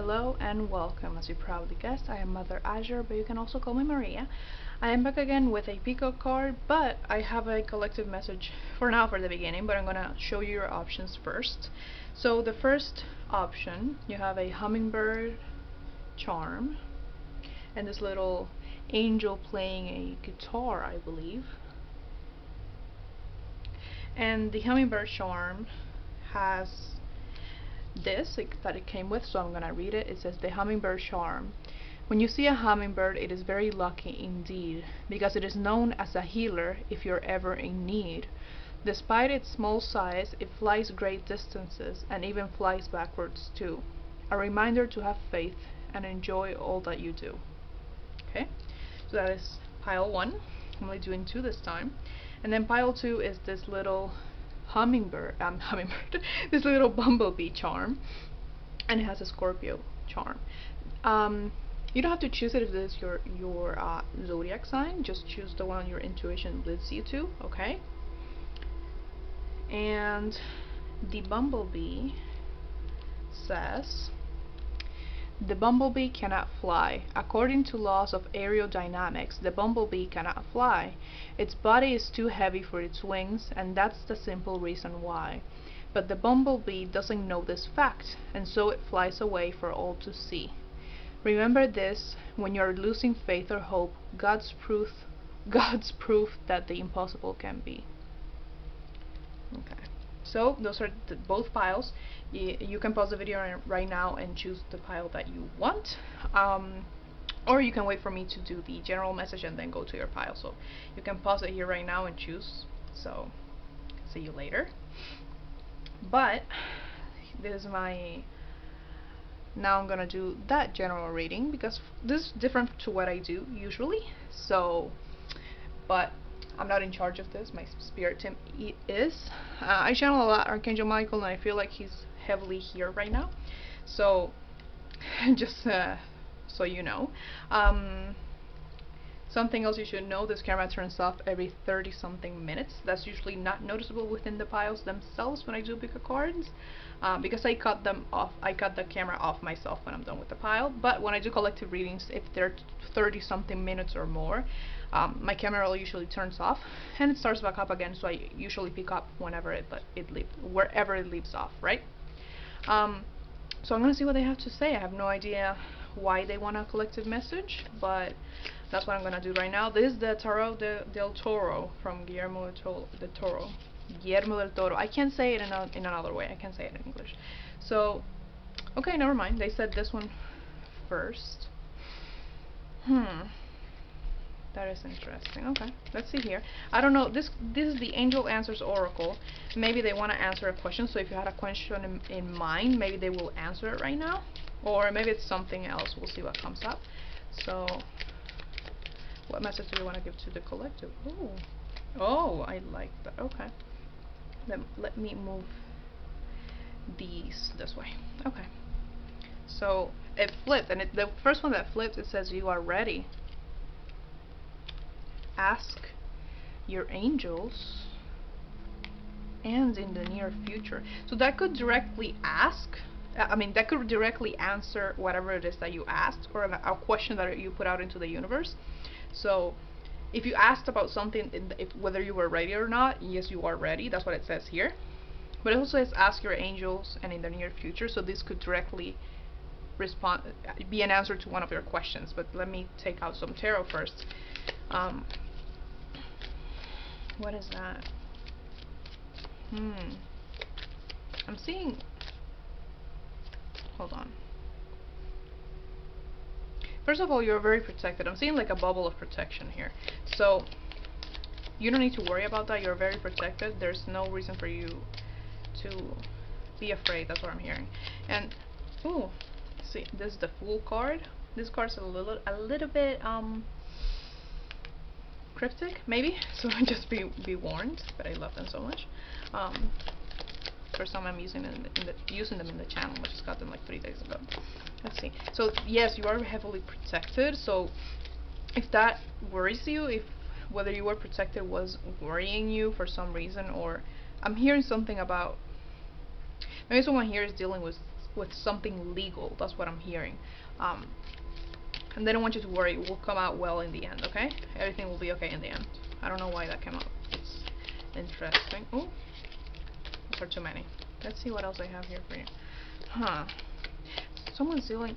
Hello and welcome. As you probably guessed, I am Mother Azure, but you can also call me Maria. I am back again with a peacock card, but I have a collective message for now for the beginning, but I'm gonna show you your options first. So the first option, you have a hummingbird charm and this little angel playing a guitar, I believe. And the hummingbird charm has this that it came with, so I'm gonna read it. It says, the hummingbird charm. When you see a hummingbird, it is very lucky indeed, because it is known as a healer if you're ever in need. Despite its small size, it flies great distances and even flies backwards too. A reminder to have faith and enjoy all that you do. Okay, so that is pile 1. I'm only doing 2 this time. And then pile 2 is this little hummingbird, this little bumblebee charm, and it has a Scorpio charm. You don't have to choose it if this is your zodiac sign. Just choose the one your intuition leads you to. Okay. And the bumblebee says, the bumblebee cannot fly. According to laws of aerodynamics, the bumblebee cannot fly. Its body is too heavy for its wings, and that's the simple reason why. But the bumblebee doesn't know this fact, and so it flies away for all to see. Remember this when you're losing faith or hope, God's proof that the impossible can be. Okay. So those are both piles. You can pause the video right now and choose the pile that you want, or you can wait for me to do the general message and then go to your pile. So you can pause it here right now and choose. So see you later. But this is my, now I'm gonna do that general reading because this is different to what I do usually. So, but I'm not in charge of this. My spirit team is. I channel a lot Archangel Michael, and I feel like he's heavily here right now. So, just so you know. Something else you should know, this camera turns off every 30-something minutes. That's usually not noticeable within the piles themselves when I do pick a cards, because I cut them off. I cut the camera off myself when I'm done with the pile. But when I do collective readings, if they're 30-something minutes or more, my camera usually turns off and it starts back up again. So I usually pick up whenever wherever it leaves off, right? So I'm gonna see what they have to say. I have no idea why they want a collective message, but that's what I'm gonna do right now. This is the Tarot del Toro from Guillermo del Toro. Guillermo del Toro. I can't say it in another way. I can't say it in English. So, okay, never mind. They said this one first. That is interesting. Okay, let's see here. I don't know. This is the Angel Answers Oracle. Maybe they want to answer a question. So if you had a question in mind, maybe they will answer it right now, or maybe it's something else. We'll see what comes up. So, what message do you want to give to the collective? Oh, I like that. Okay. Let me move these this way. Okay. So it flipped, and the first one that flipped, it says you are ready. Ask your angels, and in the near future. So that could directly ask. I mean, that could directly answer whatever it is that you asked, or a question that you put out into the universe. So if you asked about something, whether you were ready or not, yes, you are ready. That's what it says here. But it also says ask your angels and in the near future. So this could directly be an answer to one of your questions. But let me take out some tarot first. What is that? I'm seeing, hold on. First of all, you're very protected. I'm seeing like a bubble of protection here. So you don't need to worry about that. You're very protected. There's no reason for you to be afraid. That's what I'm hearing. And ooh, see, this is the Fool card. This card's a little bit cryptic, maybe. So just be warned. But I love them so much. First time I'm using them in the channel. I just got them like 3 days ago. Let's see. So yes, you are heavily protected. So if that worries you, if whether you were protected was worrying you for some reason, or I'm hearing something about maybe someone here is dealing with with something legal. That's what I'm hearing. And they don't want you to worry. It will come out well in the end, okay? Everything will be okay in the end. I don't know why that came out. It's interesting. Oh, those are too many. Let's see what else I have here for you. Huh. Someone's dealing...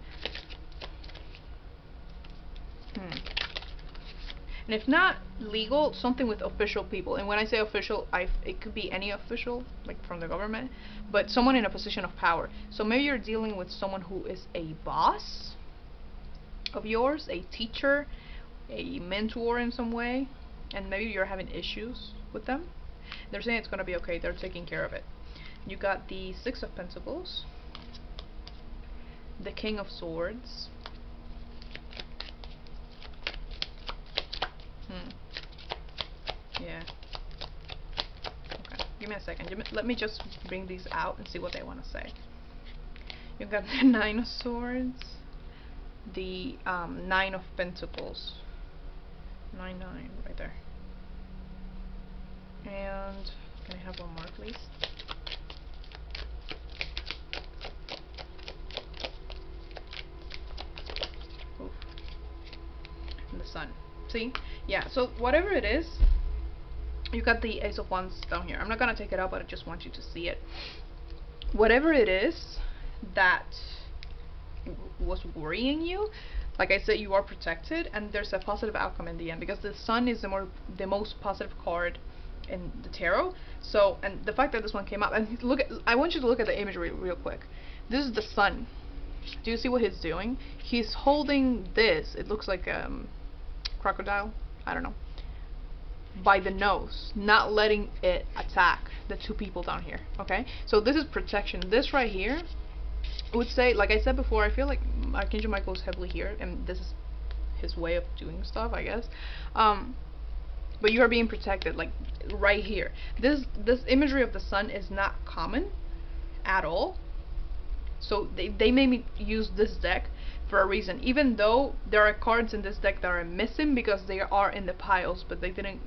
And if not legal, something with official people. And when I say official, it could be any official, like from the government, but someone in a position of power. So maybe you're dealing with someone who is a boss of yours, a teacher, a mentor in some way, and maybe you're having issues with them. They're saying it's going to be okay. They're taking care of it. You got the Six of Pentacles, the King of Swords, yeah. Okay, give me a second. Let me just bring these out and see what they want to say. You got the Nine of Swords, the Nine of Pentacles, 9 right there. And can I have one more, please? Oof. And the Sun. See? Yeah, so whatever it is, you got the Ace of Wands down here. I'm not gonna take it out, but I just want you to see it. Whatever it is that was worrying you, like I said, you are protected, and there's a positive outcome in the end, because the Sun is the most positive card in the tarot. So, and the fact that this one came up, and I want you to look at the imagery real quick. This is the Sun. Do you see what he's doing? He's holding this. It looks like crocodile. I don't know. By the nose, not letting it attack the two people down here. Okay, so this is protection. This right here, I would say, like I said before, I feel like Archangel Michael is heavily here, and this is his way of doing stuff, I guess. But you are being protected, like right here. This imagery of the Sun is not common at all. So they made me use this deck for a reason, even though there are cards in this deck that are missing because they are in the piles, but they didn't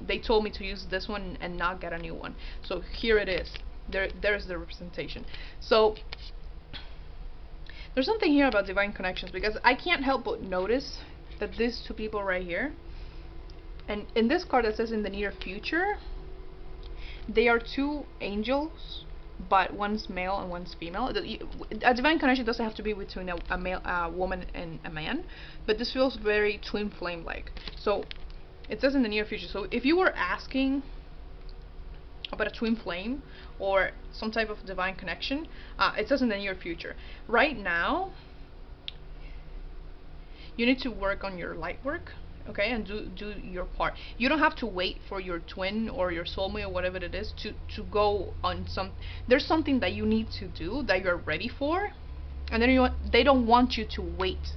they told me to use this one and not get a new one. So here it is. There's the representation. So there's something here about divine connections, because I can't help but notice that these two people right here, and in this card that says in the near future, they are two angels, but one's male and one's female. A divine connection doesn't have to be between a woman and a man, but this feels very twin flame like. So it says in the near future. So if you were asking about a twin flame or some type of divine connection, it says in the near future. Right now, you need to work on your light work, okay, and do your part. You don't have to wait for your twin or your soulmate or whatever it is to go on some. There's something that you need to do that you're ready for, and then they don't want you to wait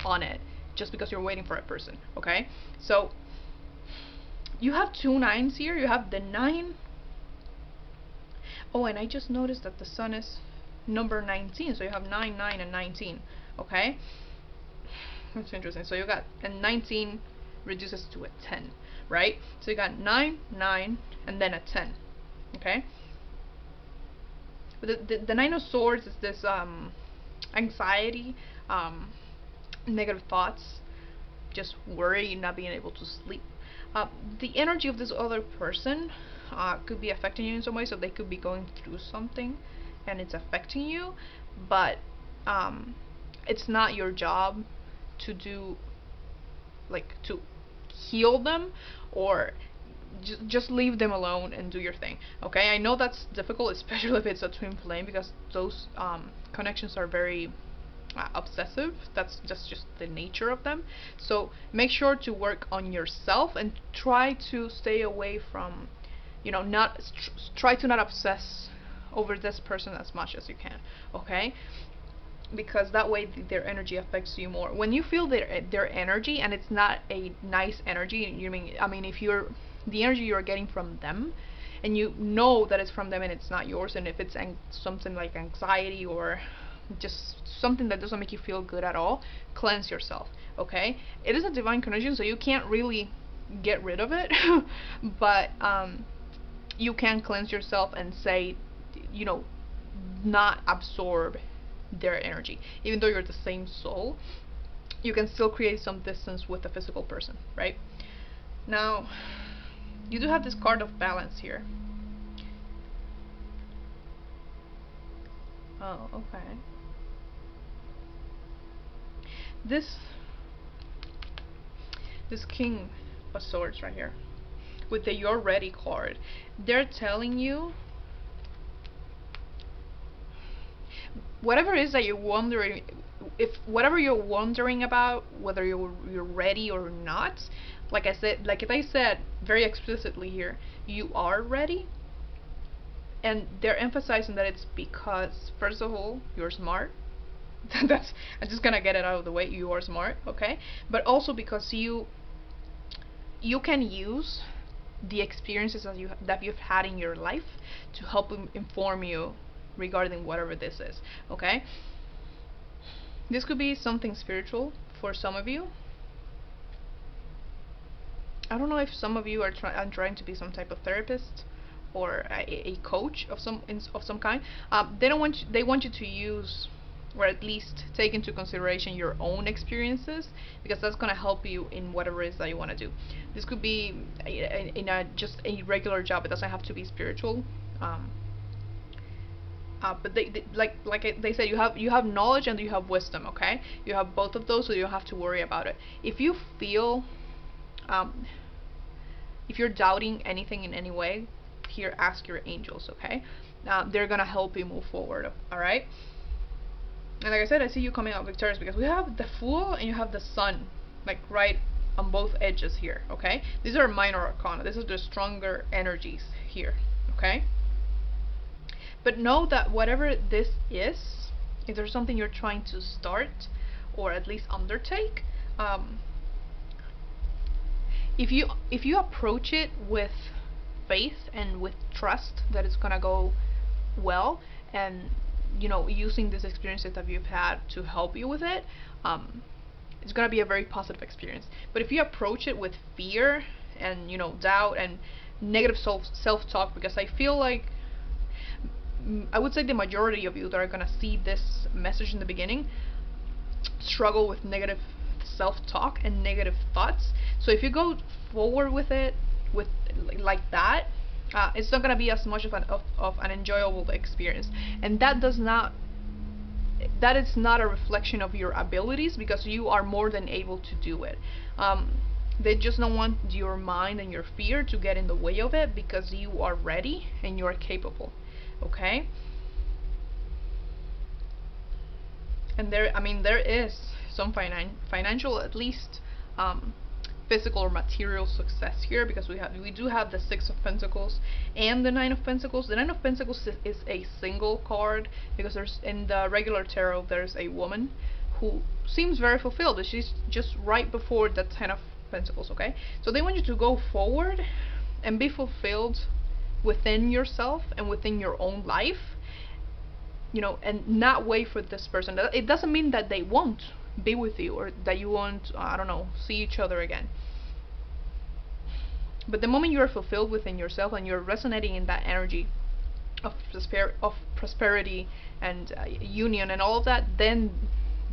on it just because you're waiting for a person, okay? So you have two nines here. You have the 9. Oh, and I just noticed that the Sun is number 19, so you have 9, 9, and 19, okay? That's interesting. So you got, and 19 reduces to a 10, right? So you got 9, 9, and then a 10, okay? But the 9 of Swords is this anxiety, negative thoughts, just worry, not being able to sleep. The energy of this other person could be affecting you in some way, so they could be going through something and it's affecting you, but it's not your job to do, like, to heal them, or just leave them alone and do your thing, okay? I know that's difficult, especially if it's a twin flame, because those connections are very obsessive. That's just the nature of them. So make sure to work on yourself and try to stay away from, you know, try to not obsess over this person as much as you can, okay? Because that way their energy affects you more. When you feel their energy and it's not a nice energy, I mean if you're the energy you're getting from them and you know that it's from them and it's not yours, and if it's something like anxiety or just something that doesn't make you feel good at all, cleanse yourself, okay? It is a divine connection, so you can't really get rid of it but you can cleanse yourself and say, you know, not absorb their energy. Even though you're the same soul, you can still create some distance with the physical person, right? Now, you do have this card of balance here. Oh, okay. This King of Swords right here, with the You're Ready card, they're telling you whatever it is that you're wondering, if whatever you're wondering about, whether you're ready or not, like I said very explicitly here, you are ready. And they're emphasizing that it's because, first of all, you're smart. That's, I'm just gonna get it out of the way. You are smart, okay? But also because you can use the experiences that you've had in your life to help inform you regarding whatever this is, okay? This could be something spiritual for some of you. I don't know if some of you are trying to be some type of therapist or a coach of some kind. They want you to use, or at least take into consideration, your own experiences, because that's going to help you in whatever it is that you want to do. This could be just a regular job. It doesn't have to be spiritual. But they said, you have knowledge and you have wisdom. Okay, you have both of those, so you don't have to worry about it. If you feel, if you're doubting anything in any way, here, ask your angels. Okay, they're gonna help you move forward. All right. And like I said, I see you coming out victorious, because we have the Fool and you have the Sun, like right on both edges here, okay? These are minor arcana. This is the stronger energies here, okay? But know that whatever this is, if there's something you're trying to start or at least undertake, if you approach it with faith and with trust that it's gonna go well, and using these experiences that you've had to help you with it, it's gonna be a very positive experience. But if you approach it with fear and doubt and negative self-talk, because I feel like I would say the majority of you that are gonna see this message in the beginning struggle with negative self-talk and negative thoughts. So if you go forward with it with like that, it's not gonna be as much of an enjoyable experience, and that is not a reflection of your abilities, because you are more than able to do it. They just don't want your mind and your fear to get in the way of it, because you are ready and you are capable. Okay. And there is some financial, at least physical or material success here, because we do have the Six of Pentacles and the Nine of Pentacles. The Nine of Pentacles is a single card, because there's, in the regular tarot, there's a woman who seems very fulfilled. She's just right before the Ten of Pentacles, okay? So they want you to go forward and be fulfilled within yourself and within your own life, and not wait for this person. It doesn't mean that they won't be with you, or that you won't, I don't know, see each other again. But the moment you are fulfilled within yourself and you're resonating in that energy of prosperity and union and all of that, then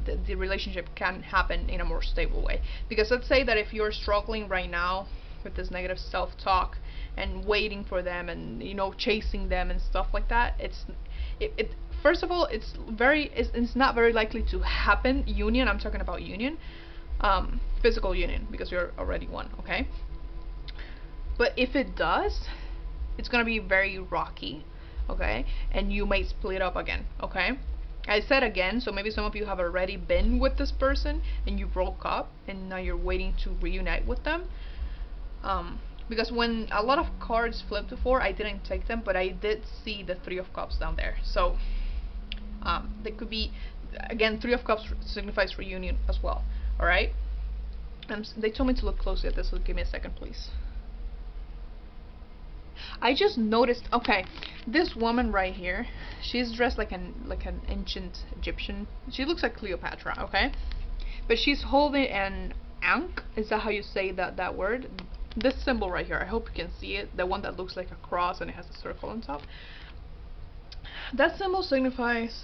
the relationship can happen in a more stable way. Because let's say that if you're struggling right now with this negative self-talk and waiting for them and chasing them and stuff like that, first of all, it's not very likely to happen. Union, I'm talking about union, physical union, because you're already one, okay? But if it does, it's gonna be very rocky, okay? And you may split up again, okay? I said again, so maybe some of you have already been with this person and you broke up and now you're waiting to reunite with them. Because when a lot of cards flipped before, I didn't take them, but I did see the Three of Cups down there. So they could be, again, Three of Cups signifies reunion as well. Alright? They told me to look closely at this, so give me a second, please. I just noticed, okay, this woman right here, she's dressed like an ancient Egyptian. She looks like Cleopatra, okay? But she's holding an ankh. Is that how you say that word? This symbol right here, I hope you can see it, the one that looks like a cross and it has a circle on top. That symbol signifies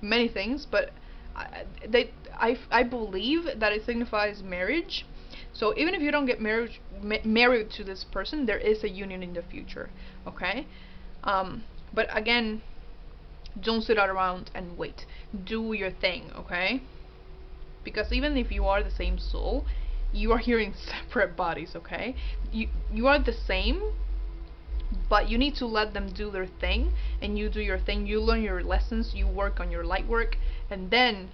many things, but I believe that it signifies marriage. So even if you don't get married to this person, there is a union in the future. Okay. But again, don't sit around and wait. Do your thing. Okay. Because even if you are the same soul, you are here in separate bodies. Okay. You are the same, but you need to let them do their thing, and you do your thing. You learn your lessons, you work on your light work, and then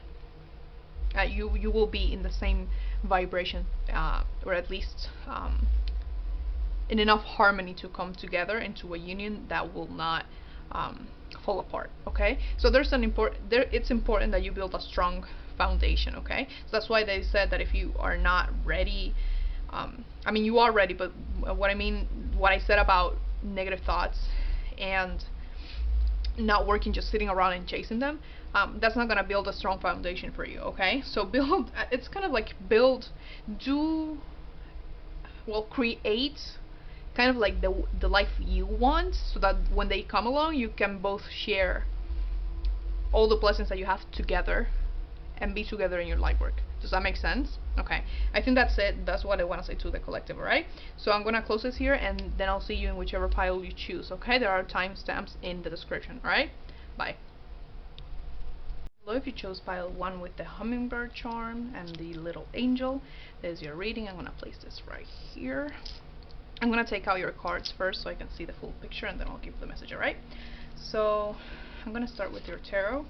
you will be in the same vibration, or at least in enough harmony to come together into a union that will not fall apart. Okay, so there's an it's important that you build a strong foundation. Okay, so that's why they said that if you are not ready, I mean, you are ready, but what I said about negative thoughts and not working, just sitting around and chasing them, that's not gonna build a strong foundation for you. Okay, so build. It's kind of like create kind of like the life you want, so that when they come along, you can both share all the blessings that you have together and be together in your light work. Does that make sense? Okay, I think that's it. That's what I want to say to the collective. Alright, so I'm gonna close this here, and then I'll see you in whichever pile you choose. Okay, there are timestamps in the description. Alright, bye. Hello, if you chose pile 1 with the hummingbird charm and the little angel, there's your reading. I'm gonna place this right here. I'm gonna take out your cards first so I can see the full picture, and then I'll give the message. Alright, so I'm gonna start with your tarot.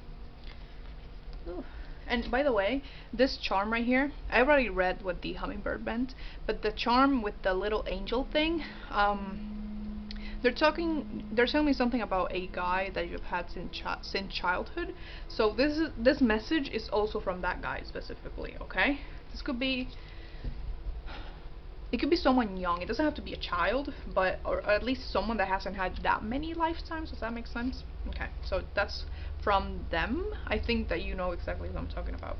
Ooh. And by the way, this charm right here, I already read what the hummingbird meant, but the charm with the little angel thing, they're telling me something about a guy that you've had since childhood. So this message is also from that guy specifically. Okay, this could be, it could be someone young. It doesn't have to be a child, but or at least someone that hasn't had that many lifetimes. Does that make sense? Okay, so that's from them. I think that you know exactly what I'm talking about.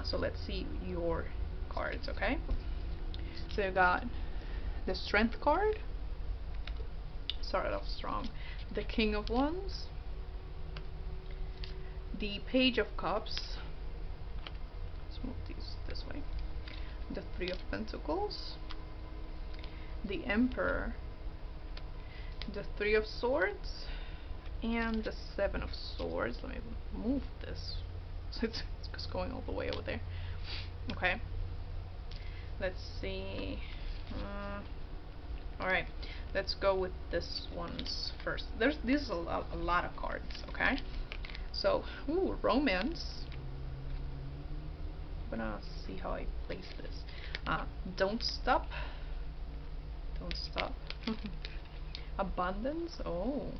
So let's see your cards. Okay, so you got the Strength card. Started off strong. The King of Wands. The Page of Cups. Let's move these this way. The Three of Pentacles. The Emperor. The Three of Swords. And the Seven of Swords. Let me move this. It's just going all the way over there. Okay. Let's see. Alright. Let's go with this one's first. This is a lot of cards. Okay. So, ooh, romance. I'm gonna see how I place this. Don't stop. Don't stop. Abundance. Oh.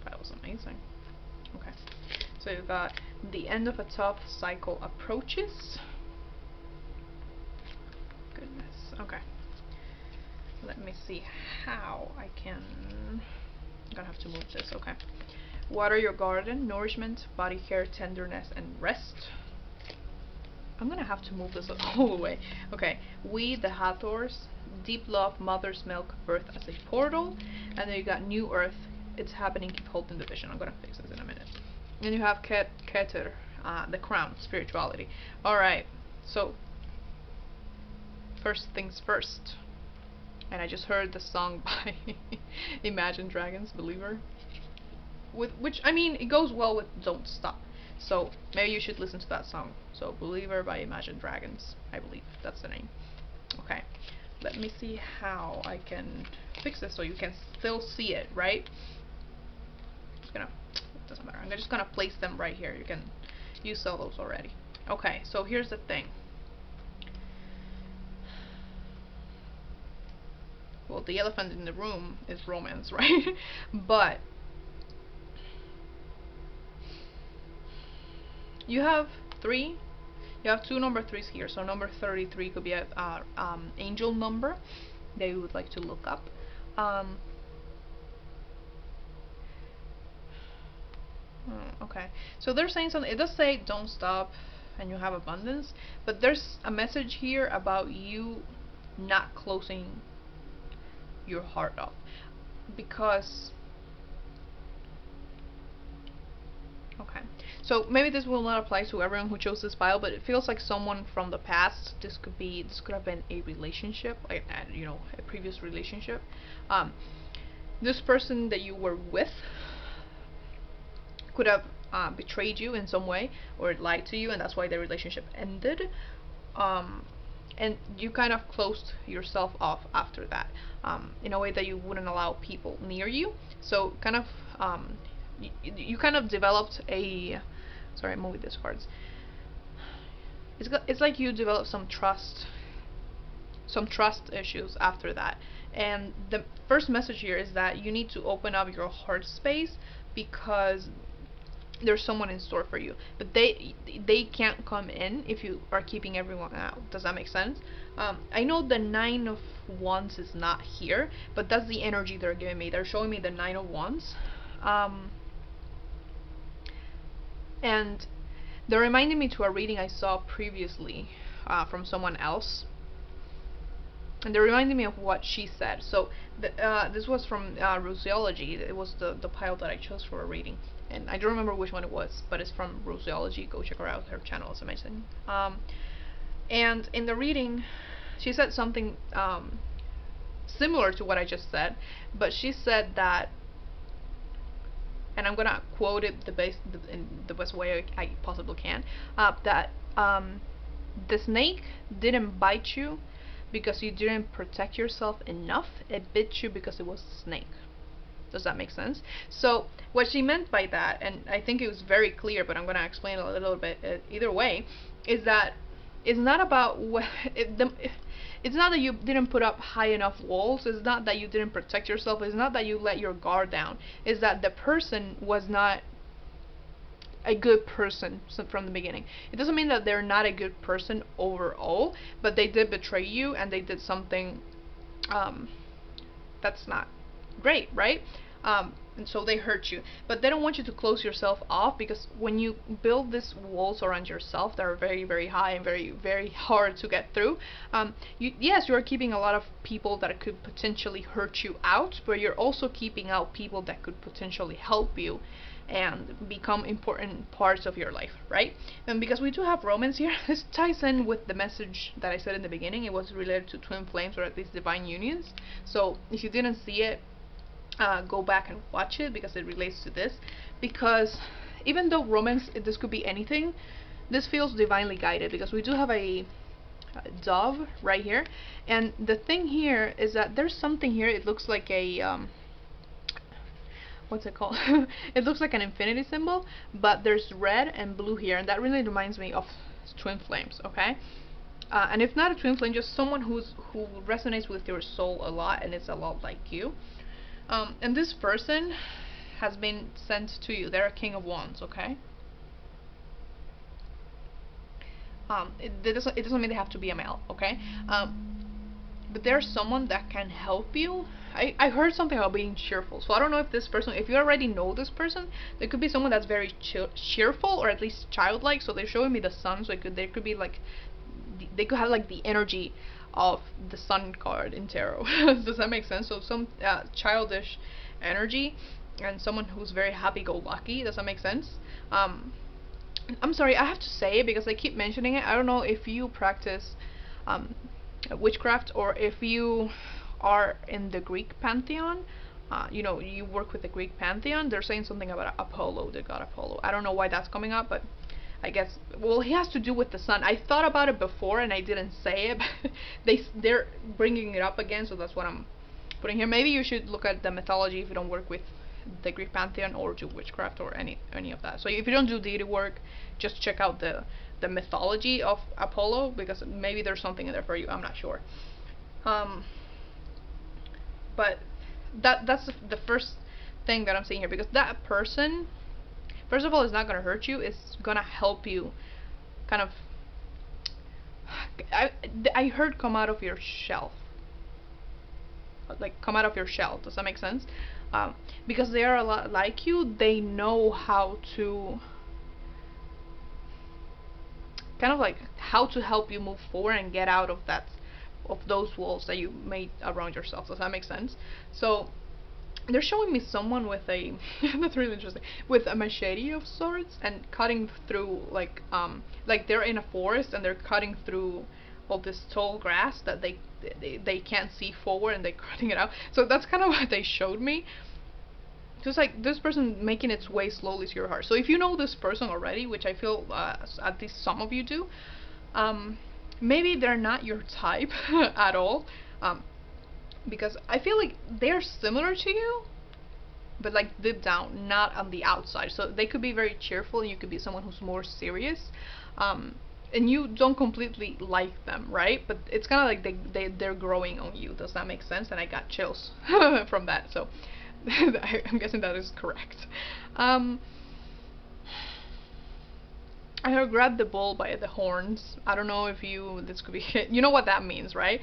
That was amazing. Okay, so you've got the end of a tough cycle approaches. Goodness. Okay, let me see how I can. I'm gonna have to move this. Okay, water your garden, nourishment, body care, tenderness, and rest. I'm gonna have to move this all the way. Okay, we the Hathors, deep love, mother's milk, birth as a portal, and then you got new earth. It's happening, keep holding the vision. I'm gonna fix this in a minute. And you have Keter, the crown, spirituality. Alright, so first things first. And I just heard the song by Imagine Dragons, Believer. Which, I mean, it goes well with Don't Stop. So maybe you should listen to that song. So Believer by Imagine Dragons, I believe that's the name. Okay, let me see how I can fix this so you can still see it, right? It doesn't matter. I'm just gonna place them right here. You saw those already. Okay, so here's the thing. Well, the elephant in the room is romance, right? But you have two number 3s here. So number 33 could be a angel number that you would like to look up. Okay, so they're saying something. It does say don't stop and you have abundance, but there's a message here about you not closing your heart up, because okay, So maybe this will not apply to everyone who chose this pile, but it feels like someone from the past. This could have been a relationship, like you know, a previous relationship. This person that you were with could have betrayed you in some way or lied to you, and that's why the relationship ended. And you kind of closed yourself off after that, in a way that you wouldn't allow people near you. So kind of you kind of developed a, sorry, I'm moving these cards. It's like you developed some trust issues after that. And the first message here is that you need to open up your heart space, because there's someone in store for you, but they can't come in if you are keeping everyone out. Does that make sense? I know the Nine of Wands is not here, but that's the energy they're giving me. They're showing me the Nine of Wands, and they're reminding me to a reading I saw previously from someone else, and they're reminding me of what she said. So this was from Roseology. It was the pile that I chose for a reading, and I don't remember which one it was, but it's from Roseology. Go check her out. Her channel is amazing. And in the reading, she said something similar to what I just said, but she said that, and I'm gonna quote it in the best way I possibly can, that the snake didn't bite you because you didn't protect yourself enough. It bit you because it was a snake. Does that make sense? So what she meant by that, and I think it was very clear, but I'm going to explain a little bit either way, is that it's not about it's not that you didn't put up high enough walls. It's not that you didn't protect yourself. It's not that you let your guard down. It's that the person was not a good person from the beginning. It doesn't mean that they're not a good person overall, but they did betray you, and they did something that's not great, right? And so they hurt you, but they don't want you to close yourself off, because when you build these walls around yourself that are very, very high and very, very hard to get through, yes, you're keeping a lot of people that could potentially hurt you out, but you're also keeping out people that could potentially help you and become important parts of your life, right? And because we do have romance here, this ties in with the message that I said in the beginning. It was related to twin flames, or at least divine unions. So if you didn't see it, go back and watch it, because it relates to this. Because even though romance, this could be anything, this feels divinely guided, because we do have a dove right here, and the thing here is that there's something here. It looks like a what's it called? It looks like an infinity symbol, but there's red and blue here, and that really reminds me of twin flames. Okay, and if not a twin flame, just someone who resonates with your soul a lot, and it's a lot like you. And this person has been sent to you. They're a King of Wands. Okay. It doesn't mean they have to be a male. Okay. But there's someone that can help you. I heard something about being cheerful, so I don't know if this person, if you already know this person, there could be someone that's very cheerful, or at least childlike. So they're showing me the sun, so they could be like, they could have like the energy of the sun card in tarot. Does that make sense? So some childish energy, and someone who's very happy-go-lucky. Does that make sense? I'm sorry, I have to say it because I keep mentioning it. I don't know if you practice witchcraft, or if you are in the Greek pantheon. You know, you work with the Greek pantheon. They're saying something about Apollo, the god Apollo. I don't know why that's coming up, but I guess, well, he has to do with the sun. I thought about it before and I didn't say it, but they're bringing it up again, so that's what I'm putting here. Maybe you should look at the mythology if you don't work with the Greek pantheon, or do witchcraft, or any of that. So if you don't do deity work, just check out the mythology of Apollo, because maybe there's something in there for you. I'm not sure. But that's the first thing that I'm seeing here, because that person, first of all, is not going to hurt you. It's going to help you kind of, I heard, come out of your shell. Like, come out of your shell. Does that make sense? Because they are a lot like you. They know how to kind of like how to help you move forward and get out of those walls that you made around yourself. Does that make sense? So they're showing me someone with a that's really interesting, with a machete of sorts and cutting through like they're in a forest and they're cutting through all this tall grass that they can't see forward and they're cutting it out. So that's kind of what they showed me. Just like this person making its way slowly to your heart. So if you know this person already, which I feel at least some of you do, maybe they're not your type at all. Because I feel like they're similar to you, but like deep down, not on the outside. So they could be very cheerful, and you could be someone who's more serious, and you don't completely like them, right? But it's kind of like they're growing on you. Does that make sense? And I got chills from that. So I'm guessing that is correct. I heard grab the bull by the horns. I don't know if this could be you know what that means, right?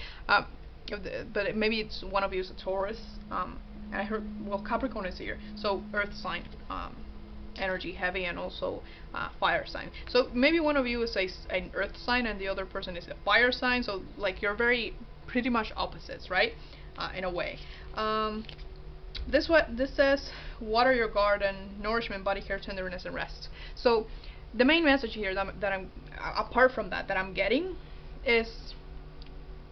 But maybe it's one of you is a Taurus. And I heard, well, Capricorn is here, so Earth sign, energy heavy, and also fire sign. So maybe one of you is an Earth sign, and the other person is a fire sign. So like you're pretty much opposites, right? In a way. This says: water your garden, nourishment, body care, tenderness, and rest. So the main message here that I'm apart from that I'm getting is,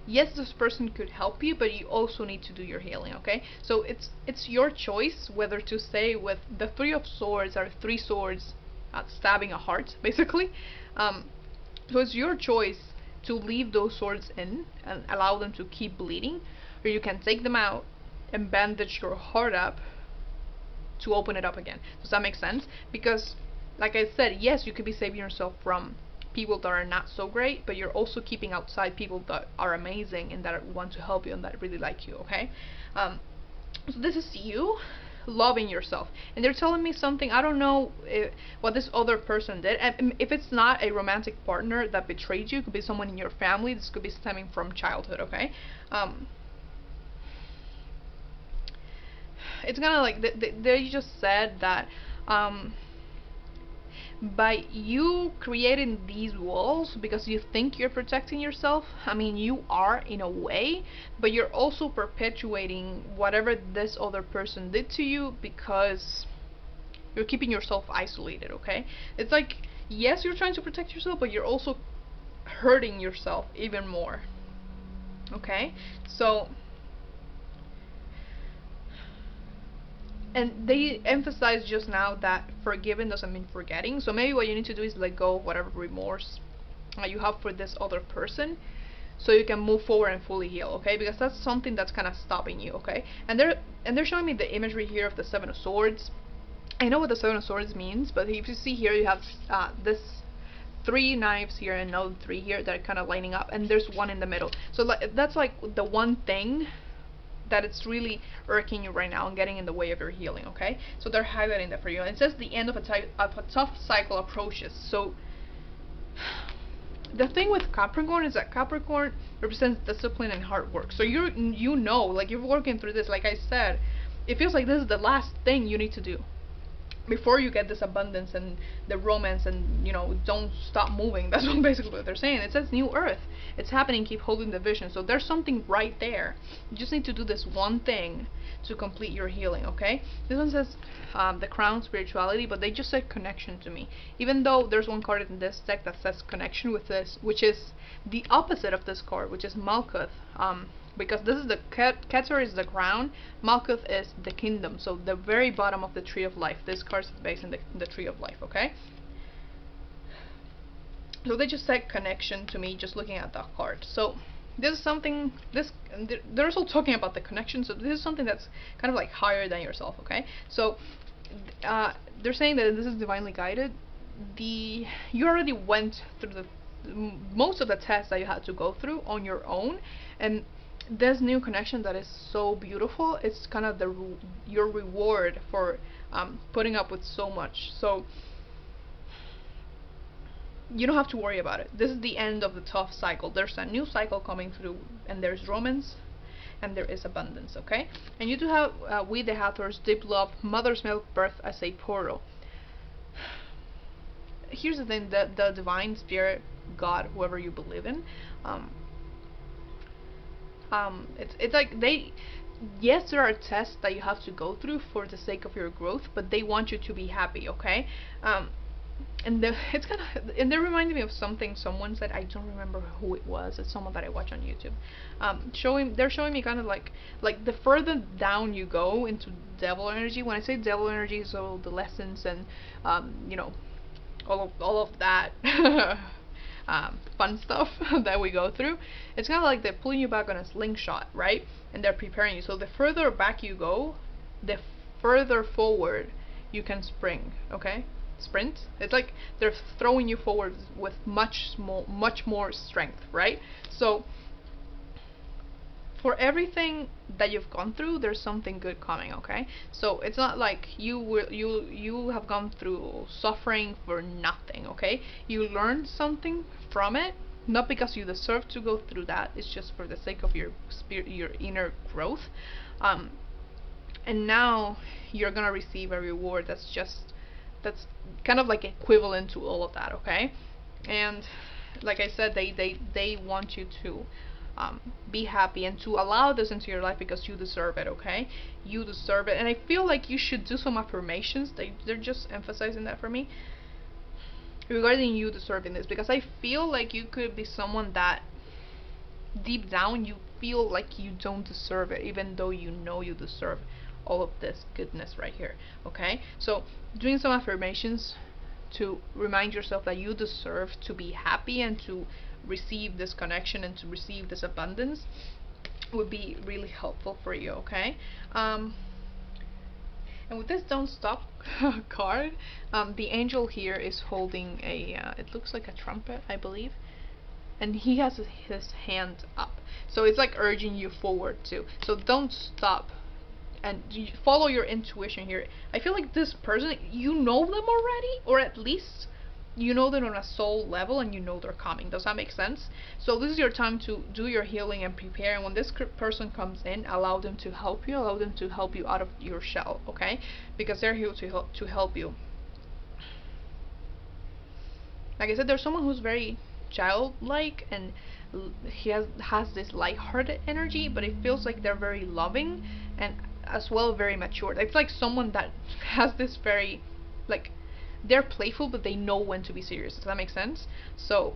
yes, this person could help you, but you also need to do your healing, okay? So it's your choice whether to stay with the Three of Swords, or three swords stabbing a heart, basically. So it's your choice to leave those swords in and allow them to keep bleeding, or you can take them out and bandage your heart up to open it up again. Does that make sense? Because, like I said, yes, you could be saving yourself from people that are not so great, but you're also keeping outside people that are amazing and that want to help you and that really like you, okay? So this is you loving yourself, and they're telling me something. I don't know what this other person did, and if it's not a romantic partner that betrayed you, it could be someone in your family. This could be stemming from childhood, okay? It's kind of like they just said that by you creating these walls because you think you're protecting yourself, I mean, you are in a way, but you're also perpetuating whatever this other person did to you because you're keeping yourself isolated, okay? It's like, yes, you're trying to protect yourself, but you're also hurting yourself even more, okay? So, and they emphasized just now that forgiving doesn't mean forgetting. So maybe what you need to do is let go of whatever remorse you have for this other person, so you can move forward and fully heal, okay? Because that's something that's kind of stopping you, okay? And they're showing me the imagery here of the Seven of Swords. I know what the Seven of Swords means, but if you see here, you have this three knives here and another three here that are kind of lining up, and there's one in the middle. So that's like the one thing that it's really irking you right now and getting in the way of your healing, okay? So they're highlighting that for you. And it says the end of a tough cycle approaches. So the thing with Capricorn is that Capricorn represents discipline and hard work. So you know, like, you're working through this. Like I said, it feels like this is the last thing you need to do before you get this abundance and the romance, and, you know, don't stop moving. That's basically what they're saying. It says new earth. It's happening. Keep holding the vision. So there's something right there. You just need to do this one thing to complete your healing, okay? This one says the crown, spirituality, but they just said connection to me. Even though there's one card in this deck that says connection with this, which is the opposite of this card, which is Malkuth. Because this is the Keter is the crown, Malkuth is the kingdom. So the very bottom of the tree of life. This card is based in the tree of life, okay? So they just said connection to me just looking at that card. So this is something, they're also talking about the connection. So this is something that's kind of like higher than yourself, okay? So they're saying that this is divinely guided. You already went through most of the tests that you had to go through on your own, and this new connection that is so beautiful, it's kind of your reward for putting up with so much. So you don't have to worry about it. This is the end of the tough cycle. There's a new cycle coming through, and there's romance and there is abundance, okay? And you do have we the Hathors, deep love, mother's milk, birth as a portal. Here's the thing, the divine spirit, God, whoever you believe in, it's like yes, there are tests that you have to go through for the sake of your growth, but they want you to be happy, okay? And it's kind of, and they reminded me of something someone said. I don't remember who it was. It's someone that I watch on YouTube. They're showing me kind of like the further down you go into devil energy. When I say devil energy, so the lessons and you know, all of that fun stuff that we go through. It's kind of like they're pulling you back on a slingshot, right? And they're preparing you. So the further back you go, the further forward you can spring. Okay, sprint. It's like they're throwing you forward with much more strength, right? So for everything that you've gone through, there's something good coming, okay? So it's not like you have gone through suffering for nothing, okay? You learned something from it, not because you deserve to go through that. It's just for the sake of your spirit, your inner growth. And now you're gonna receive a reward that's kind of like equivalent to all of that, okay? And like I said, they want you to be happy and to allow this into your life because you deserve it, okay? You deserve it. And I feel like you should do some affirmations. They're just emphasizing that for me regarding you deserving this, because I feel like you could be someone that deep down you feel like you don't deserve it, even though you know you deserve all of this goodness right here, okay? So doing some affirmations to remind yourself that you deserve to be happy and to receive this connection and to receive this abundance would be really helpful for you, okay? And with this don't stop card, the angel here is holding a it looks like a trumpet, I believe, and he has his hand up, so it's like urging you forward too. So don't stop and follow your intuition here. I feel like this person, you know them already, or at least you know them on a soul level, and you know they're coming. Does that make sense? So this is your time to do your healing and prepare. And when this person comes in, allow them to help you. Allow them to help you out of your shell, okay? Because they're here to help you. Like I said, there's someone who's very childlike, and he has this light-hearted energy, but it feels like they're very loving and as well very mature. It's like someone that has this very, like, they're playful, but they know when to be serious. Does that make sense? So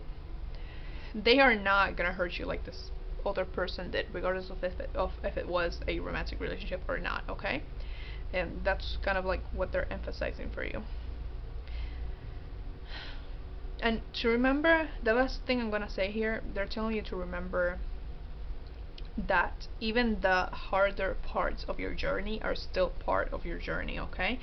they are not gonna hurt you like this other person did, regardless of if it was a romantic relationship or not, okay? And that's kind of like what they're emphasizing for you. And to remember, the last thing I'm gonna say here, they're telling you to remember that even the harder parts of your journey are still part of your journey, okay?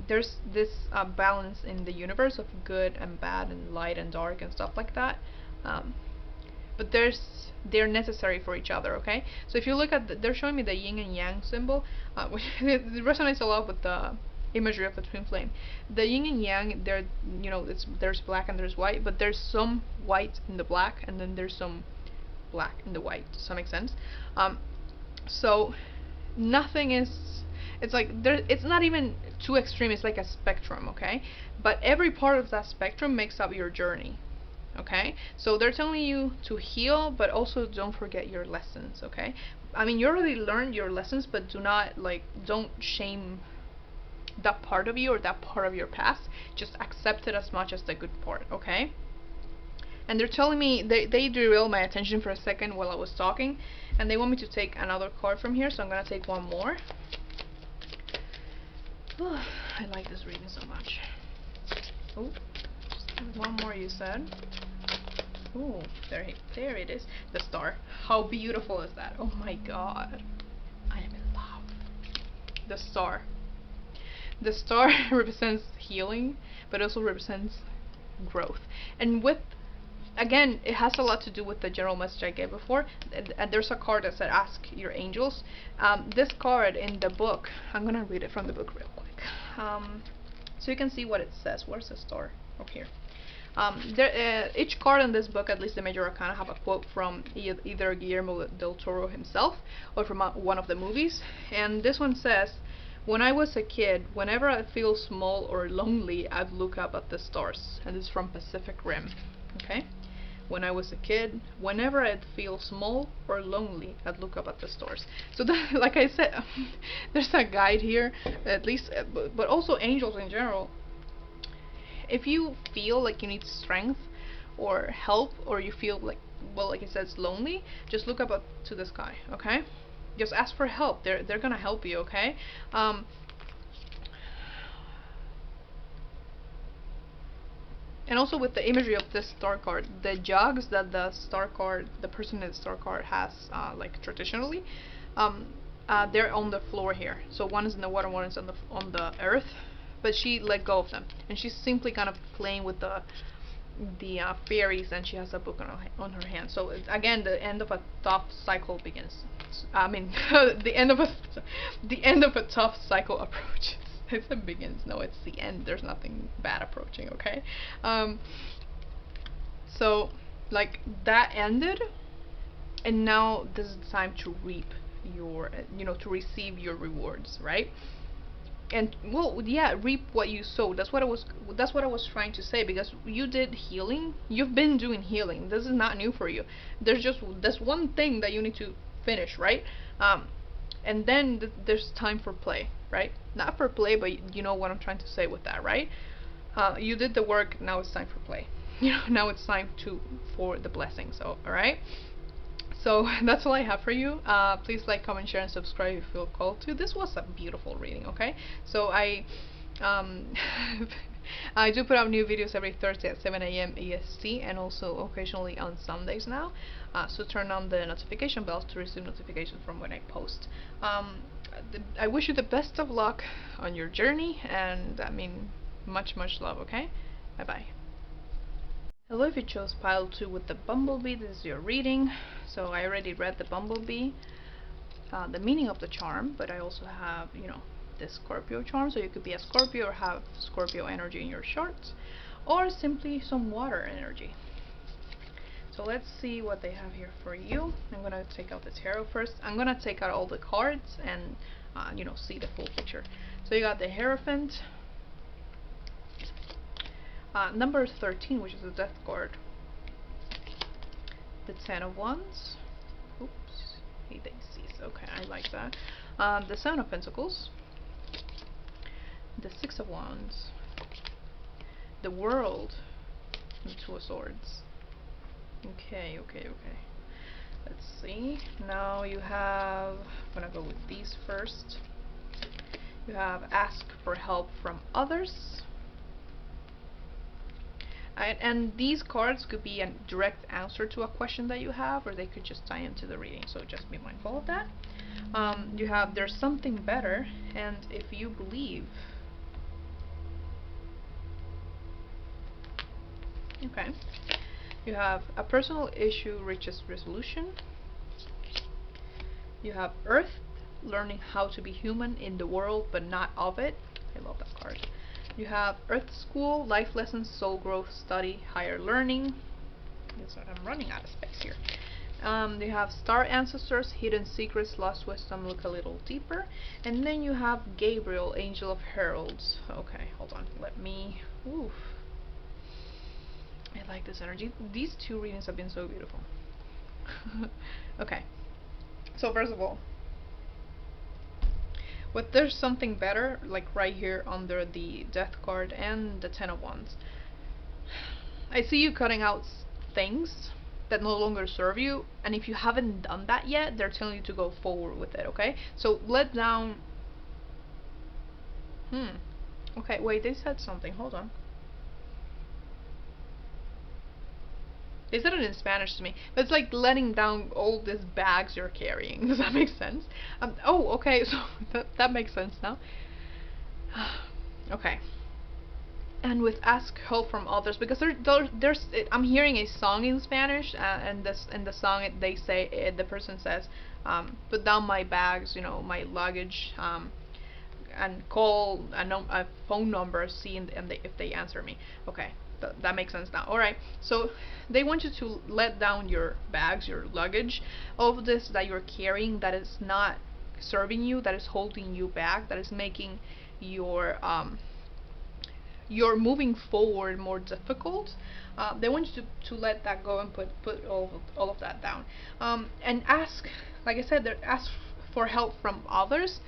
There's this balance in the universe of good and bad and light and dark and stuff like that, but they're necessary for each other, okay? So if you look at they're showing me the yin and yang symbol, which it resonates a lot with the imagery of the twin flame. The yin and yang, there, you know, there's black and there's white, but there's some white in the black, and then there's some black in the white. Does that make sense? So nothing is, it's like there, it's not even too extreme. It's like a spectrum, okay? But every part of that spectrum makes up your journey, okay? So they're telling you to heal, but also don't forget your lessons, okay? I mean, you already learned your lessons, but do not, like, don't shame that part of you or that part of your past. Just accept it as much as the good part, okay? And they're telling me, they derailed my attention for a second while I was talking, and they want me to take another card from here, so I'm gonna take one more. Oh, I like this reading so much. Oh, one more, you said. Oh, there it is. The star. How beautiful is that? Oh my god. I am in love. The star. The star represents healing, but also represents growth. And with, again, it has a lot to do with the general message I gave before. And there's a card that said, ask your angels. This card in the book, I'm gonna read it from the book real quick. So you can see what it says. Where's the star? Over here. Each card in this book, at least the major arcana, have a quote from either Guillermo del Toro himself or from one of the movies. And this one says, when I was a kid, whenever I feel small or lonely, I'd look up at the stars. And this is from Pacific Rim. Okay? when I was a kid, whenever I'd feel small or lonely, I'd look up at the stars. So that, like I said, there's a guide here, at least, but also angels in general. If you feel like you need strength or help, or you feel like, well, like it says, lonely, just look up to the sky, okay? Just ask for help. They're gonna help you, okay? And also with the imagery of this star card, the jogs that the star card, the person in the star card has, like traditionally, they're on the floor here. So one is in the water, one is on the earth. But she let go of them, and she's simply kind of playing with the fairies, and she has a book on her hand. So again, the end of a tough cycle begins. I mean, the end of a tough cycle approaches. I said begins. No, it's the end. There's nothing bad approaching. Okay. So like that ended, and now this is the time to reap your, to receive your rewards, right? And well, yeah, reap what you sow. That's what I was trying to say, because you did healing. You've been doing healing. This is not new for you. There's one thing that you need to finish, right? And then there's time for play, right? Not for play, but you know what I'm trying to say with that, right? You did the work. Now it's time for play. Now it's time for the blessing. So, all right. So that's all I have for you. Please like, comment, share, and subscribe if you feel called to. This was a beautiful reading, okay? So I I do put out new videos every Thursday at 7 a.m. EST, and also occasionally on Sundays now. So turn on the notification bells to receive notifications from when I post. I wish you the best of luck on your journey, and I mean, much love, okay? Bye bye. Hello, if you chose pile 2 with the bumblebee, this is your reading. So I already read the bumblebee, the meaning of the charm, but I also have, the Scorpio charm, so you could be a Scorpio or have Scorpio energy in your charts, or simply some water energy. So let's see what they have here for you. I'm gonna take out the tarot first. I'm gonna take out all the cards and, see the full picture. So you got the Hierophant, number 13, which is the Death card. The 10 of Wands. Oops. He daisies. Okay, I like that. The 7 of Pentacles. The 6 of Wands. The World. And the 2 of Swords. Okay. Let's see. Now you have, I'm gonna go with these first. You have ask for help from others. And these cards could be a direct answer to a question that you have, or they could just tie into the reading, so just be mindful of that. You have there's something better, and if you believe. Okay. You have a personal issue reaches resolution. You have Earth, learning how to be human in the world but not of it. I love that card. You have Earth School, life lessons, soul growth, study, higher learning. I'm running out of space here. You have Star Ancestors, hidden secrets, lost wisdom, look a little deeper. And then you have Gabriel, Angel of Heralds. Okay, hold on. Let me. Oof. I like this energy. These two readings have been so beautiful. Okay. So first of all, but there's something better, like right here under the Death card and the 10 of Wands. I see you cutting out things that no longer serve you, and if you haven't done that yet, they're telling you to go forward with it, okay? So let down. Okay, wait, they said something. Hold on. They said it in Spanish to me. But it's like letting down all these bags you're carrying. Does that make sense? Oh, okay, so that makes sense now. Okay. And with ask help from others, because there's I'm hearing a song in Spanish, and in the song they say, the person says, put down my bags, my luggage, and call a phone number, see if they answer me. Okay. That makes sense now. Alright, so they want you to let down your bags, your luggage, all of this that you're carrying that is not serving you, that is holding you back, that is making your you're moving forward more difficult, they want you to let that go and put all of that down, and ask, like I said, ask for help from others.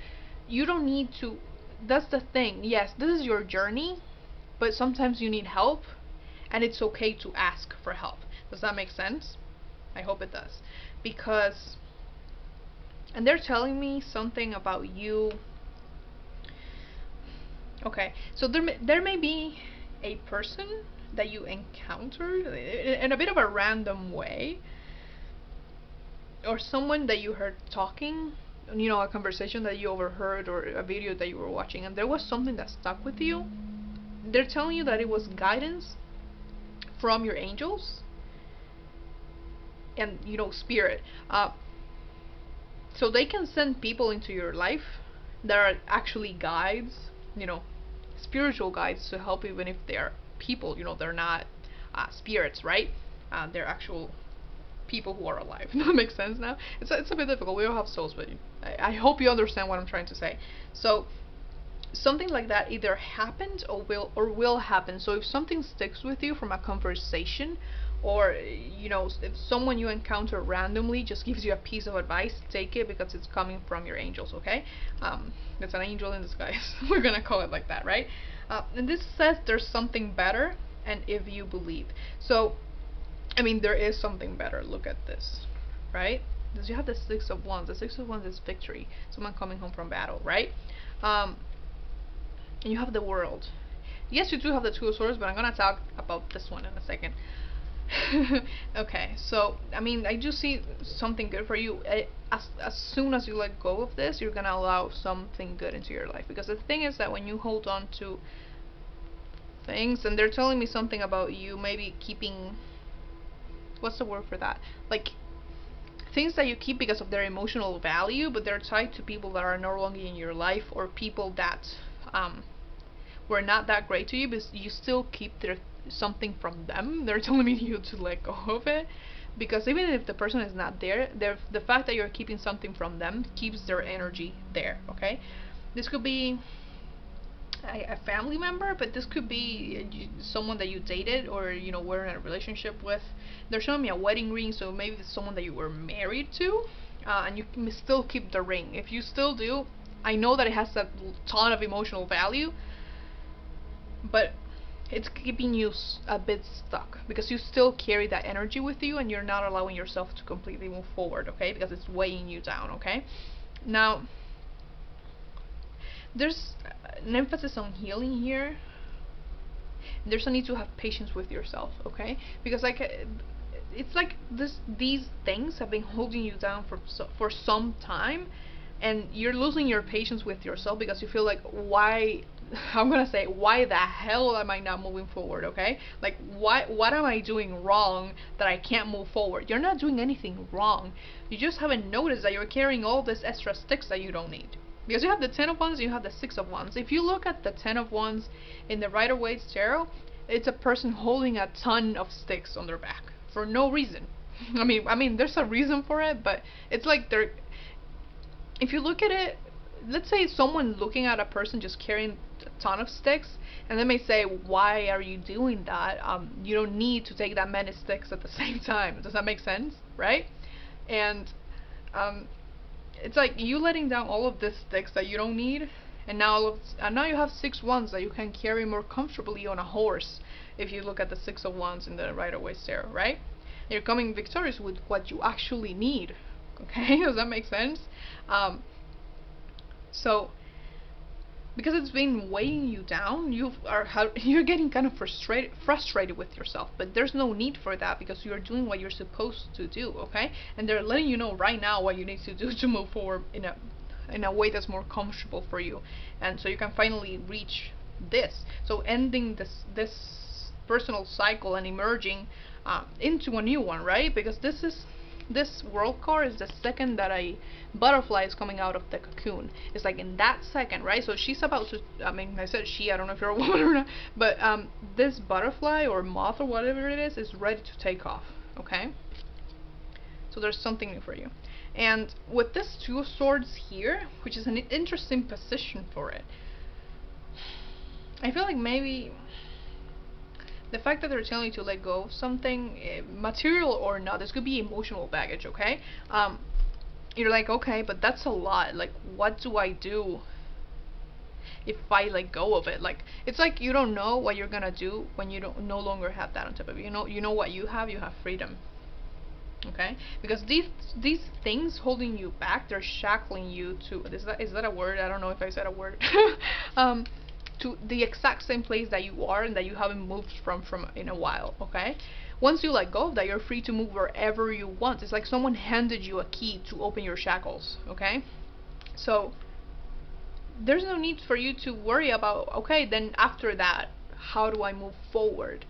You don't need to. That's the thing. Yes, this is your journey, but sometimes you need help, and it's okay to ask for help. Does that make sense? I hope it does, because, and they're telling me something about you. Okay, so there may be a person that you encountered in a bit of a random way, or someone that you heard talking, you know, a conversation that you overheard or a video that you were watching, and there was something that stuck with you. They're telling you that it was guidance from your angels and, you know, spirit. So they can send people into your life that are actually guides, you know, spiritual guides, to help, even if they're people, you know, they're not spirits, right? They're actual people who are alive. That makes sense now? It's a bit difficult. We all have souls, but I hope you understand what I'm trying to say. So something like that either happened or will happen. So if something sticks with you from a conversation, or, you know, if someone you encounter randomly just gives you a piece of advice, take it, because it's coming from your angels. Okay, it's an angel in disguise. We're gonna call it like that, right? And this says there's something better, and if you believe. So I mean, there is something better. Look at this, right? Because you have the Six of Wands. The Six of Wands is victory. Someone coming home from battle, right? And you have the World. Yes, you do have the Two of Swords, but I'm gonna talk about this one in a second. Okay, so I mean, I do see something good for you. As soon as you let go of this, you're gonna allow something good into your life. Because the thing is that when you hold on to things, and they're telling me something about you maybe keeping, what's the word for that? Like, things that you keep because of their emotional value, but they're tied to people that are no longer in your life, or people that were not that great to you, but you still keep something from them. They're telling me you to let go of it, because even if the person is not there, the fact that you're keeping something from them keeps their energy there. Okay, this could be a family member, but this could be someone that you dated, or, you know, were in a relationship with. They're showing me a wedding ring, so maybe it's someone that you were married to, and you can still keep the ring. If you still do, I know that it has a ton of emotional value, but it's keeping you a bit stuck, because you still carry that energy with you, and you're not allowing yourself to completely move forward. Okay, because it's weighing you down. Okay, now there's an emphasis on healing here. There's a need to have patience with yourself, okay? Because, like, it's like these things have been holding you down for some time, and you're losing your patience with yourself, because you feel like, why, I'm gonna say, why the hell am I not moving forward? Okay, like, what am I doing wrong that I can't move forward? You're not doing anything wrong. You just haven't noticed that you're carrying all this extra sticks that you don't need. Because you have the Ten of Wands and you have the Six of Wands. If you look at the Ten of Wands in the Rider-Waite tarot, it's a person holding a ton of sticks on their back for no reason. I mean, there's a reason for it, but it's like they're. If you look at it, let's say someone looking at a person just carrying a ton of sticks, and they may say, "Why are you doing that? You don't need to take that many sticks at the same time." Does that make sense, right? And it's like you letting down all of these sticks that you don't need, and now you have 6 wands that you can carry more comfortably on a horse. If you look at the 6 of wands in the Rider-Waite tarot, right? You're coming victorious with what you actually need. Okay, does that make sense? So because it's been weighing you down, you're getting kind of frustrated with yourself, but there's no need for that, because you're doing what you're supposed to do. Okay, and they're letting you know right now what you need to do to move forward in a way that's more comfortable for you, and so you can finally reach this. So ending this personal cycle and emerging into a new one, right? Because this World card is the second that a butterfly is coming out of the cocoon. It's like in that second, right? So she's about to, I mean, I said she, I don't know if you're a woman or not, but this butterfly or moth or whatever it is ready to take off. Okay, so there's something new for you. And with this Two of Swords here, which is an interesting position for it, I feel like maybe the fact that they're telling you to let go of something, material or not, this could be emotional baggage, okay? You're like, okay, but that's a lot. Like, what do I do if I let go of it? Like, it's like you don't know what you're gonna do when you don't no longer have that on top of you. You know what you have. You have freedom. Okay, because these things holding you back, they're shackling you to, is that a word? I don't know if I said a word. um, to the exact same place that you are and that you haven't moved from in a while. Okay, once you let go of that, you're free to move wherever you want. It's like someone handed you a key to open your shackles. Okay, so there's no need for you to worry about, okay, then after that, how do I move forward?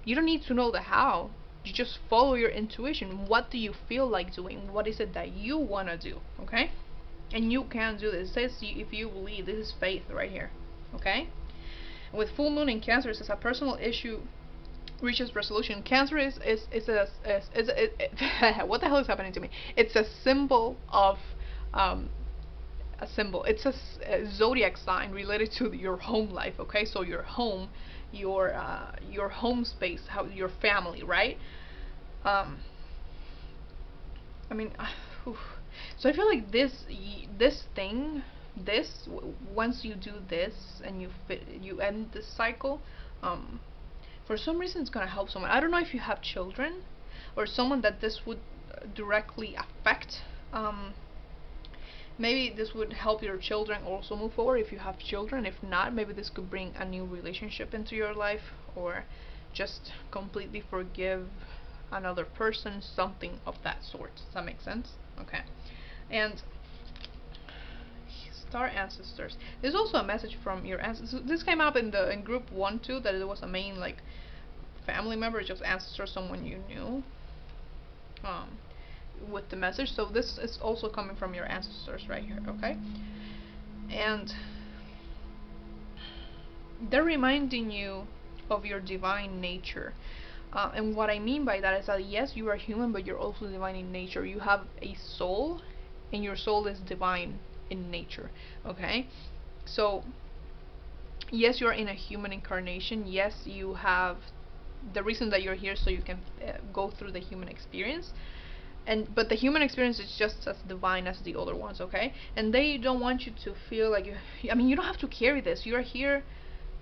You don't need to know the how. You just follow your intuition. What do you feel like doing? What is it that you want to do? Okay? And you can do this. It says if you believe. This is faith right here. Okay? With full moon in Cancer, it says a personal issue reaches resolution. Cancer is what the hell is happening to me? It's a symbol of a symbol. It's a zodiac sign related to your home life. Okay, so your home, your home space, how your family, right? Um, I mean, so I feel like this thing, once you do this and you end this cycle, for some reason it's gonna help someone. I don't know if you have children or someone that this would directly affect. Maybe this would help your children also move forward if you have children. If not, maybe this could bring a new relationship into your life, or just completely forgive another person, something of that sort. Does that make sense? Okay. And star ancestors. There's also a message from your ancestors. This came up in group 1 too, that it was a main like family member, just ancestor, someone you knew. With the message, so this is also coming from your ancestors right here, okay? And they're reminding you of your divine nature. And what I mean by that is that yes, you are human, but you're also divine in nature. You have a soul, and your soul is divine in nature, okay? So yes, you're in a human incarnation. Yes, you have the reason that you're here, so you can go through the human experience. But the human experience is just as divine as the other ones, okay? And they don't want you to feel like I mean, you don't have to carry this. You are here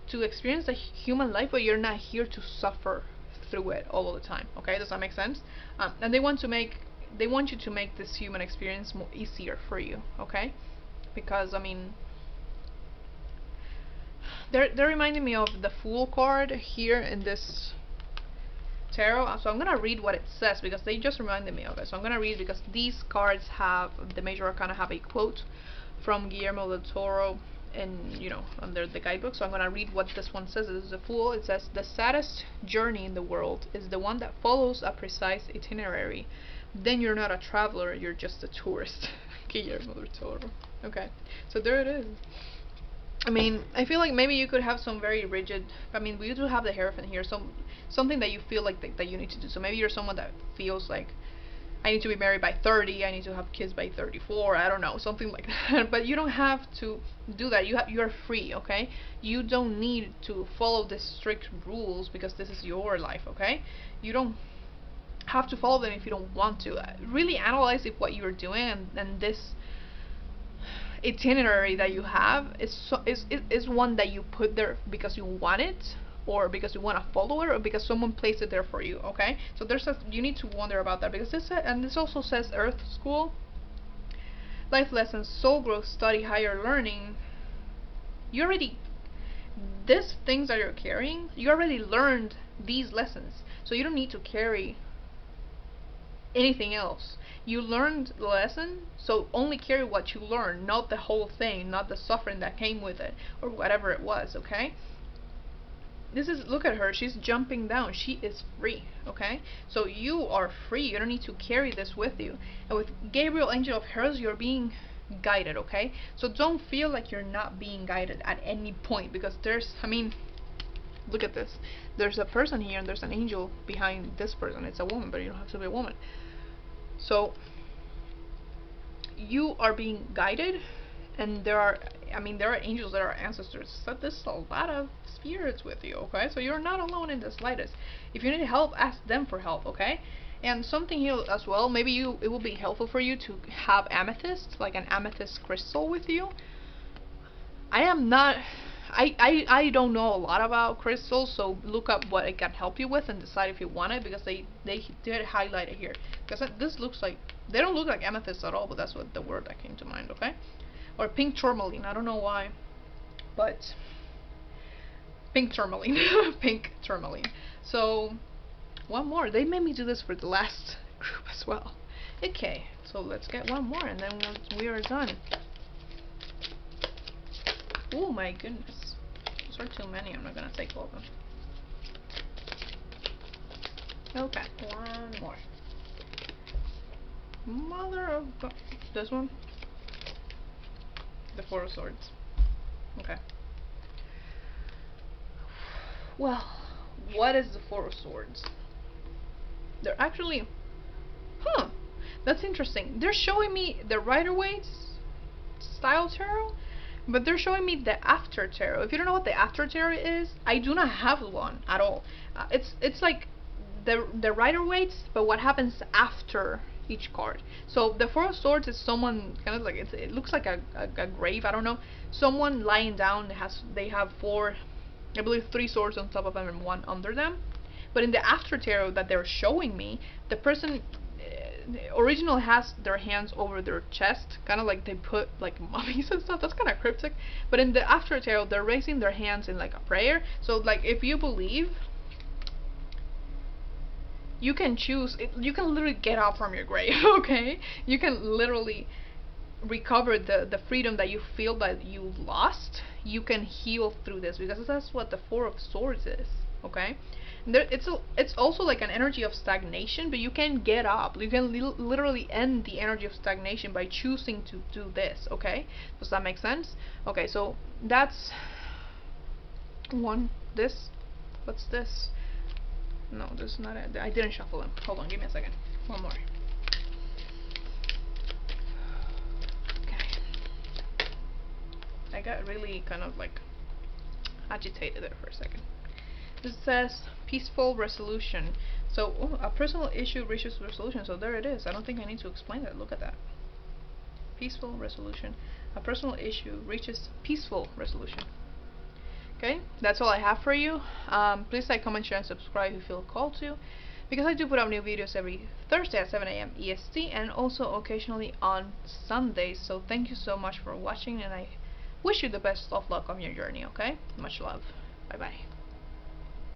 to experience the human life, but you're not here to suffer through it all the time, okay? Does that make sense? And they want you to make this human experience more easier for you, okay? Because I mean, they're reminding me of the Fool card here in this tarot. So I'm gonna read what it says because they just reminded me of it. So I'm gonna read because these cards have, the major arcana have a quote from Guillermo del Toro, and under the guidebook. So I'm gonna read what this one says. This is a Fool. It says, the saddest journey in the world is the one that follows a precise itinerary. Then you're not a traveler, you're just a tourist. Guillermo del Toro. Okay, so there it is. I mean, I feel like maybe you could have some very rigid, I mean, we do have the Hierophant here, something that you feel like that you need to do. So maybe you're someone that feels like, I need to be married by 30, I need to have kids by 34, I don't know, something like that. But you don't have to do that. You are free, okay? You don't need to follow the strict rules because this is your life, okay? You don't have to follow them if you don't want to. Really analyze if what you're doing and this itinerary that you have is one that you put there because you want it, or because you want to follow it, or because someone placed it there for you, okay? So you need to wonder about that, because this also says Earth School, life lessons, soul growth, study, higher learning. These things that you're carrying, you already learned these lessons, so you don't need to carry anything else. You learned the lesson, so only carry what you learned, not the whole thing, not the suffering that came with it, or whatever it was, okay? Look at her, she's jumping down, she is free, okay? So you are free, you don't need to carry this with you. And with Gabriel, Angel of Herds, you're being guided, okay? So don't feel like you're not being guided at any point, because look at this. There's a person here, and there's an angel behind this person. It's a woman, but you don't have to be a woman. So you are being guided, And there are, I mean, there are angels, there are ancestors, so there's a lot of spirits with you, okay? So you're not alone in the slightest. If you need help, ask them for help, okay? And something here as well, maybe it will be helpful for you to have amethyst, like an amethyst crystal with you. I am not, I don't know a lot about crystals, so look up what it can help you with and decide if you want it, because they did highlight it here. Because this looks like, they don't look like amethyst at all, but that's what the word that came to mind, okay? Or pink tourmaline, I don't know why, but pink tourmaline, pink tourmaline. So one more. They made me do this for the last group as well. Okay, so let's get one more and then we are done. Oh my goodness, those are too many. I'm not gonna take all of them. Okay, one more. Mother of God. This one? The Four of Swords. Okay. Well, what is the Four of Swords? They're actually... Huh. That's interesting. They're showing me the Rider-Waite style tarot, but they're showing me the after tarot. If you don't know what the after tarot is, I do not have one at all. It's like the Rider-Waite, but what happens after each card. So the Four of Swords is someone kind of like, it looks like a grave. I don't know. Someone lying down. They have four, I believe, 3 swords on top of them and 1 under them. But in the after tarot that they're showing me, the person original has their hands over their chest, kind of like they put like mummies and stuff. That's kind of cryptic. But in the after tarot, they're raising their hands in like a prayer. So like, if you believe, you can choose it, you can literally get out from your grave. Okay, you can literally recover the freedom that you feel that you lost. You can heal through this, because that's what the Four of Swords is. Okay, it's also like an energy of stagnation, but you can get up. You can literally end the energy of stagnation by choosing to do this. Okay, does that make sense? Okay, so that's one. This, what's this? No, this is not it. I didn't shuffle them. Hold on, give me a second. One more. Okay. I got really kind of like agitated there for a second. This says peaceful resolution. So a personal issue reaches resolution. So there it is. I don't think I need to explain that. Look at that. Peaceful resolution. A personal issue reaches peaceful resolution. Okay, that's all I have for you. Please like, comment, share, and subscribe if you feel called to, because I do put out new videos every Thursday at 7 AM EST and also occasionally on Sundays. So thank you so much for watching, and I wish you the best of luck on your journey. Okay, much love. Bye bye.